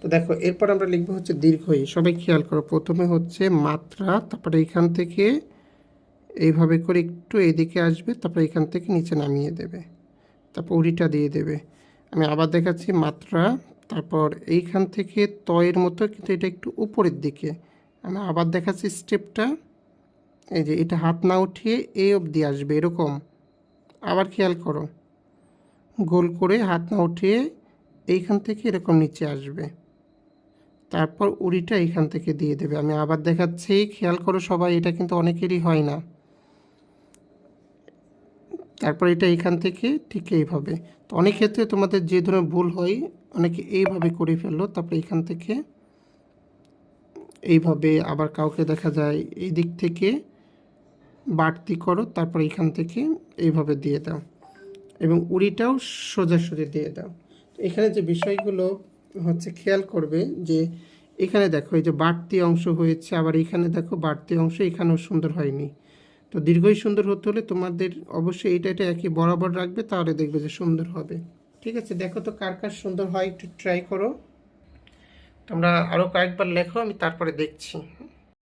তো দেখো এরপর আমরা লিখবো হচ্ছে দীর্ঘই। সবাই খেয়াল করো, প্রথমে হচ্ছে মাত্রা, তারপরে এইখান থেকে এইভাবে করে একটু এদিকে আসবে, তারপরে এখান থেকে নিচে নামিয়ে দেবে, তারপর উড়িটা দিয়ে দেবে। আমি আবার দেখাচ্ছি, মাত্রা, তারপর এইখান থেকে তয়ের মতো, কিন্তু এটা একটু উপরের দিকে। আমি আবার দেখাচ্ছি স্টেপটা, এই যে এটা হাত না উঠিয়ে এই অবধি আসবে এরকম। আবার খেয়াল করো, গোল করে হাত না উঠিয়ে এইখান থেকে এরকম নিচে আসবে, তারপর উড়িটা এইখান থেকে দিয়ে দেবে। আমি আবার দেখাচ্ছি, খেয়াল করো সবাই, এটা কিন্তু অনেকেরই হয় না। তারপর এটা এইখান থেকে ঠিক এইভাবে। তো অনেক ক্ষেত্রে তোমাদের যে ধরনের ভুল হয়, অনেকে এইভাবে করে ফেললো, তারপর এইখান থেকে এইভাবে, আবার কাউকে দেখা যায় এই দিক থেকে বাড়তি করো, তারপর এইখান থেকে এইভাবে দিয়ে দাও, এবং উড়িটাও সোজাসুজি দিয়ে দাও। এখানে যে বিষয়গুলো হচ্ছে খেয়াল করবে, যে এখানে দেখো এই যে বাড়তি অংশ হয়েছে, আবার এখানে দেখো বাড়তি অংশ এখানেও সুন্দর হয়নি। তো দীর্ঘই সুন্দর হতে হলে তোমাদের অবশ্যই এটা একই বরাবর রাখবে, তাহলে দেখবে যে সুন্দর হবে। ঠিক আছে, দেখো তো কার কার সুন্দর হয়, একটু ট্রাই করো। তোমরা আরও কয়েকবার লেখো, আমি তারপরে দেখছি।